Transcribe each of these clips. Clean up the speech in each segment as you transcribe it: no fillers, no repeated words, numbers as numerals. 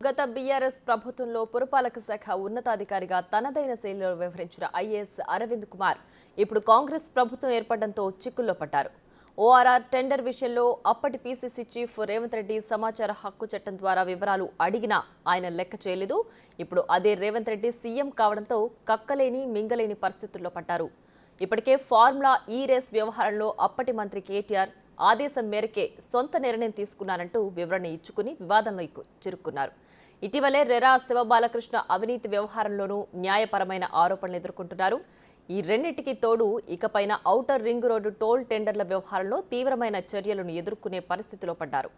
గత బీఆర్ఎస్ ప్రభుత్వంలో పురపాలక శాఖ ఉన్నతాధికారిగా తనదైన శైలిలో వ్యవహరించిన ఐఏఎస్ అరవింద్ కుమార్ ఇప్పుడు కాంగ్రెస్ ప్రభుత్వం ఏర్పడడంతో చిక్కుల్లో పడ్డారు. ఓఆర్ఆర్ టెండర్ విషయంలో అప్పటి పీసీసీ చీఫ్ రేవంత్ రెడ్డి సమాచార హక్కు చట్టం ద్వారా వివరాలు అడిగినా ఆయన లెక్క చేయలేదు. ఇప్పుడు అదే రేవంత్ రెడ్డి సీఎం కావడంతో కక్కలేని మింగలేని పరిస్థితుల్లో పడ్డారు. ఇప్పటికే ఫార్ములా ఈ రేస్ వ్యవహారంలో అప్పటి మంత్రి కేటీఆర్ ఆదేశం మేరకే సొంత నిర్ణయం తీసుకున్నారంటూ వివరణ ఇచ్చుకుని వివాదంలో చిరుక్కున్నారు. ఇటీవలే రెరా శివబాలకృష్ణ అవినీతి వ్యవహారంలోనూ న్యాయపరమైన ఆరోపణలు ఎదుర్కొంటున్నారు. ఈ రెండింటికి తోడు ఇకపైన ఔటర్ రింగ్ రోడ్డు టోల్ టెండర్ల వ్యవహారంలో తీవ్రమైన చర్యలను ఎదుర్కొనే పరిస్థితిలో పడ్డారు.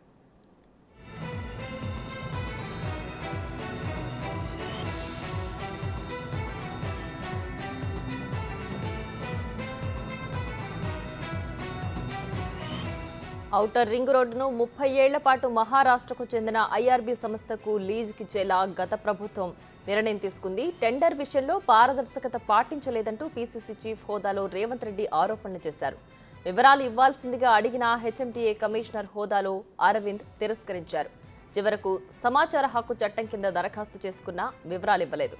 ఔటర్ రింగ్ రోడ్డును 30 ఏళ్ల పాటు మహారాష్ట్రకు చెందిన ఐఆర్బీ సంస్థకు లీజుకిచ్చేలా గత ప్రభుత్వం నిర్ణయం తీసుకుంది. టెండర్ విషయంలో పారదర్శకత పాటించలేదంటూ పీసీసీ చీఫ్ హోదాలో రేవంత్ రెడ్డి ఆరోపణలు చేశారు. వివరాలు ఇవ్వాల్సిందిగా అడిగిన హెచ్ఎంటీఏ కమిషనర్ హోదాలో అరవింద్ తిరస్కరించారు. చివరకు సమాచార హక్కు చట్టం కింద దరఖాస్తు చేసుకున్నా వివరాలు ఇవ్వలేదు.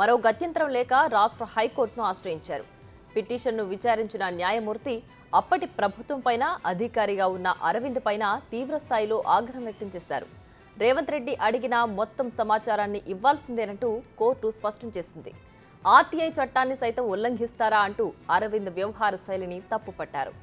మరో గత్యంతరం లేక రాష్ట్ర హైకోర్టును ఆశ్రయించారు. పిటిషన్ను విచారించిన న్యాయమూర్తి అప్పటి ప్రభుత్వం పైన అధికారిగా ఉన్న అరవింద్ పైన తీవ్రస్థాయిలో ఆగ్రహం వ్యక్తం చేశారు. రేవంత్ రెడ్డి అడిగిన మొత్తం సమాచారాన్ని ఇవ్వాల్సిందేనంటూ కోర్టు స్పష్టం చేసింది. ఆర్టీఐ చట్టాన్ని సైతం ఉల్లంఘిస్తారా అంటూ అరవింద్ వ్యవహార శైలిని తప్పుపట్టారు.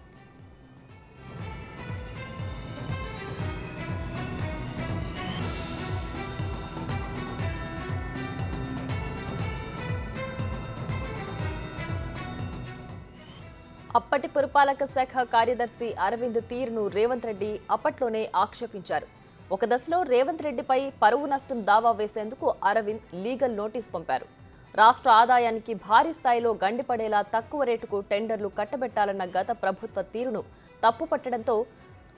అప్పటి పురపాలక శాఖ కార్యదర్శి అరవింద్ తీరును రేవంత్ రెడ్డి అప్పట్లోనే ఆక్షేపించారు. ఒక దశలో రేవంత్ రెడ్డిపై పరువు నష్టం దావా వేసేందుకు అరవింద్ లీగల్ నోటీస్ పంపారు. రాష్ట్ర ఆదాయానికి భారీ స్థాయిలో గండిపడేలా తక్కువ రేటుకు టెండర్లు కట్టబెట్టాలన్న గత ప్రభుత్వ తీరును తప్పుపట్టడంతో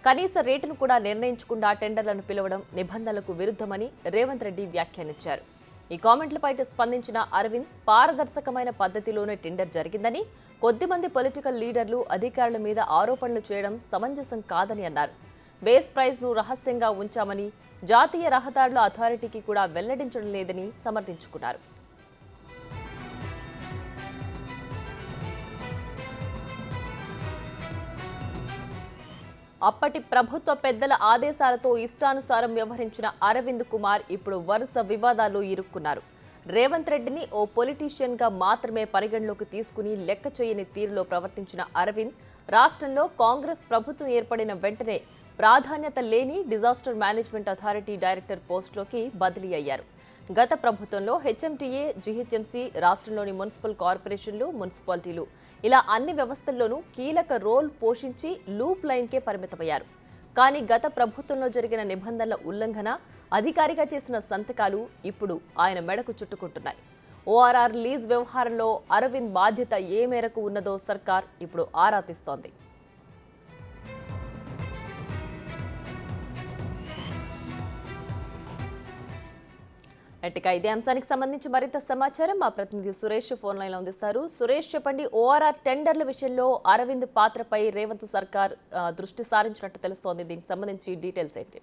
కనీస రేటును కూడా నిర్ణయించకుండా టెండర్లను పిలవడం నిబంధనలకు విరుద్ధమని రేవంత్ రెడ్డి వ్యాఖ్యానించారు. ఈ కామెంట్లపై స్పందించిన అరవింద్ పారదర్శకమైన పద్ధతిలోనే టెండర్ జరిగిందని, కొద్దిమంది పొలిటికల్ లీడర్లు అధికారుల మీద ఆరోపణలు చేయడం సమంజసం కాదని అన్నారు. బేస్ ప్రైజ్ను రహస్యంగా ఉంచామని, జాతీయ రహదారుల అథారిటీకి కూడా వెల్లడించడం లేదని సమర్థించుకున్నారు. అప్పటి ప్రభుత్వ పెద్దల ఆదేశాలతో ఇష్టానుసారం వ్యవహరించిన అరవింద్ కుమార్ ఇప్పుడు వరుస వివాదాల్లో ఇరుక్కున్నారు. రేవంత్ రెడ్డిని ఓ పొలిటీషియన్ గా మాత్రమే పరిగణలోకి తీసుకుని లెక్క చేయని తీరులో ప్రవర్తించిన అరవింద్ రాష్ట్రంలో కాంగ్రెస్ ప్రభుత్వం ఏర్పడిన వెంటనే ప్రాధాన్యత లేని డిజాస్టర్ మేనేజ్మెంట్ అథారిటీ డైరెక్టర్ పోస్టులోకి బదిలీ అయ్యారు. గత ప్రభుత్వంలో హెచ్ఎంటీఏ, జీహెచ్ఎంసీ, రాష్ట్రంలోని మున్సిపల్ కార్పొరేషన్లు, మున్సిపాలిటీలు ఇలా అన్ని వ్యవస్థల్లోనూ కీలక రోల్ పోషించి లూప్ లైన్కే పరిమితమయ్యారు. కానీ గత ప్రభుత్వంలో జరిగిన నిబంధనల ఉల్లంఘన, అధికారిగా చేసిన సంతకాలు ఇప్పుడు ఆయన మెడకు చుట్టుకుంటున్నాయి. ఓఆర్ఆర్ లీజ్ వ్యవహారంలో అరవింద్ బాధ్యత ఏ మేరకు ఉన్నదో సర్కార్ ఇప్పుడు ఆరా తీస్తోంది. ఇదే అంశానికి సంబంధించి మరింత సమాచారం మా ప్రతినిధి సురేష్ ఫోన్ లైన్ లో అందిస్తారు. సురేష్, చెప్పండి, ఓఆర్ఆర్ టెండర్ల విషయంలో అరవింద్ పాత్రపై రేవంత్ సర్కార్ దృష్టి సారించినట్టు తెలుస్తోంది. దీనికి సంబంధించి డీటెయిల్స్ ఏంటి?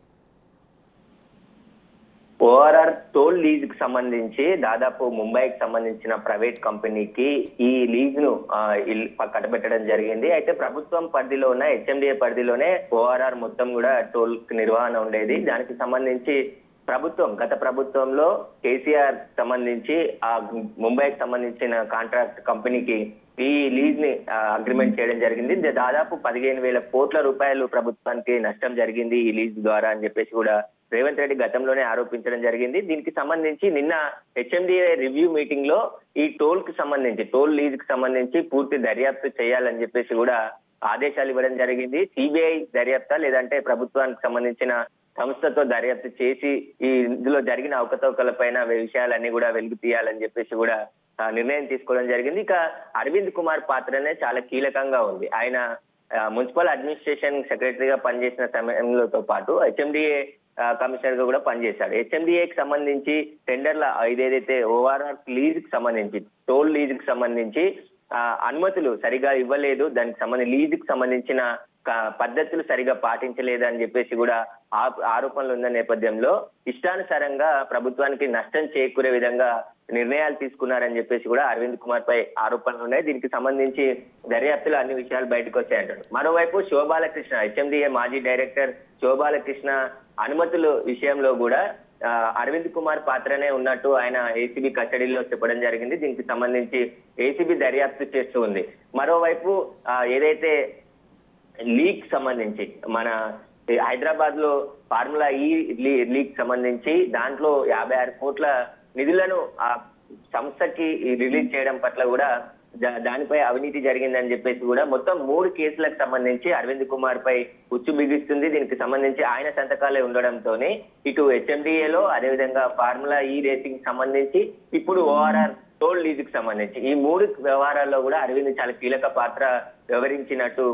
ఓఆర్ఆర్ టోల్ లీజ్ కి సంబంధించి దాదాపు ముంబైకి సంబంధించిన ప్రైవేట్ కంపెనీకి ఈ లీజ్ ను కట్టబెట్టడం జరిగింది. అయితే ప్రభుత్వం పరిధిలో ఉన్న హెచ్ఎండిఏ పరిధిలోనే ఓఆర్ఆర్ మొత్తం కూడా టోల్ నిర్వహణ ఉండేది. దానికి సంబంధించి గత ప్రభుత్వంలో కేసీఆర్ సంబంధించి ఆ ముంబైకి సంబంధించిన కాంట్రాక్ట్ కంపెనీకి ఈ లీజ్ ని అగ్రిమెంట్ చేయడం జరిగింది. దాదాపు 15,000 కోట్ల రూపాయలు ప్రభుత్వానికి నష్టం జరిగింది ఈ లీజ్ ద్వారా అని చెప్పేసి కూడా రేవంత్ రెడ్డి గతంలోనే ఆరోపించడం జరిగింది. దీనికి సంబంధించి నిన్న హెచ్ఎండిఏ రివ్యూ మీటింగ్ లో ఈ టోల్ లీజ్ కి సంబంధించి పూర్తి దర్యాప్తు చేయాలని చెప్పేసి కూడా ఆదేశాలు ఇవ్వడం జరిగింది. సిబిఐ దర్యాప్తా లేదంటే ప్రభుత్వానికి సంబంధించిన సంస్థతో దర్యాప్తు చేసి ఈ ఇందులో జరిగిన అవకతవకల పైన విషయాలన్నీ కూడా వెలుగు తీయాలని చెప్పేసి కూడా నిర్ణయం తీసుకోవడం జరిగింది. ఇక అరవింద్ కుమార్ పాత్రనే చాలా కీలకంగా ఉంది. ఆయన మున్సిపల్ అడ్మినిస్ట్రేషన్ సెక్రటరీగా పనిచేసిన సమయంలోతో పాటు హెచ్ఎండిఏ కమిషనర్ గా కూడా పనిచేశాడు. హెచ్ఎండిఏకి సంబంధించి టెండర్ల ఏదైతే ఓఆర్ఆర్ లీజ్ కి సంబంధించి టోల్ లీజ్ కి సంబంధించి అనుమతులు సరిగా ఇవ్వలేదు, దానికి సంబంధించి లీజ్ కి సంబంధించిన పద్ధతులు సరిగా పాటించలేదు అని చెప్పేసి కూడా ఆరోపణలు ఉన్న నేపథ్యంలో ఇష్టానుసారంగా ప్రభుత్వానికి నష్టం చేకూరే విధంగా నిర్ణయాలు తీసుకున్నారని చెప్పేసి కూడా అరవింద్ కుమార్ పై ఆరోపణలు ఉన్నాయి. దీనికి సంబంధించి దర్యాప్తులో అన్ని విషయాలు బయటకు వచ్చాయంటారు. మరోవైపు శోభాలకృష్ణ, హెచ్ఎండిఏ మాజీ డైరెక్టర్ శోభాలకృష్ణ అనుమతుల విషయంలో కూడా అరవింద్ కుమార్ పాత్రనే ఉన్నట్టు ఆయన ఏసీబీ కస్టడీలో చెప్పడం జరిగింది. దీనికి సంబంధించి ఏసీబీ దర్యాప్తు చేస్తూ ఉంది. మరోవైపు ఏదైతే లీగ్ సంబంధించి మన హైదరాబాద్ లో ఫార్ములా ఈ లీగ్ సంబంధించి దాంట్లో 56 కోట్ల నిధులను ఆ సంస్థకి రిలీజ్ చేయడం పట్ల కూడా దానిపై అవినీతి జరిగిందని చెప్పేసి కూడా మొత్తం 3 కేసులకు సంబంధించి అరవింద్ కుమార్ పై ఉచ్చు బిగిస్తుంది. దీనికి సంబంధించి ఆయన సంతకాలే ఉండడంతోనే ఇటు హెచ్ఎండిఏలో అదేవిధంగా ఫార్ములా ఈ రేసింగ్ సంబంధించి ఇప్పుడు ఓఆర్ఆర్ టోల్ లీజ్ కి సంబంధించి ఈ 3 వ్యవహారాల్లో కూడా అరవింద్ చాలా కీలక పాత్ర వ్యవహరించినట్టు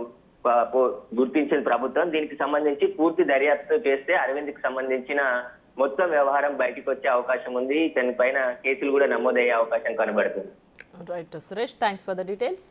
గుర్తించిన ప్రభుత్వం. దీనికి సంబంధించి పూర్తి దర్యాప్తు చేస్తే అరవింద్ కి సంబంధించిన మొత్తం వ్యవహారం బయటకు వచ్చే అవకాశం ఉంది. దానిపైన కేసులు కూడా నమోదయ్యే అవకాశం కనబడుతుంది. Right Suresh, thanks for the details.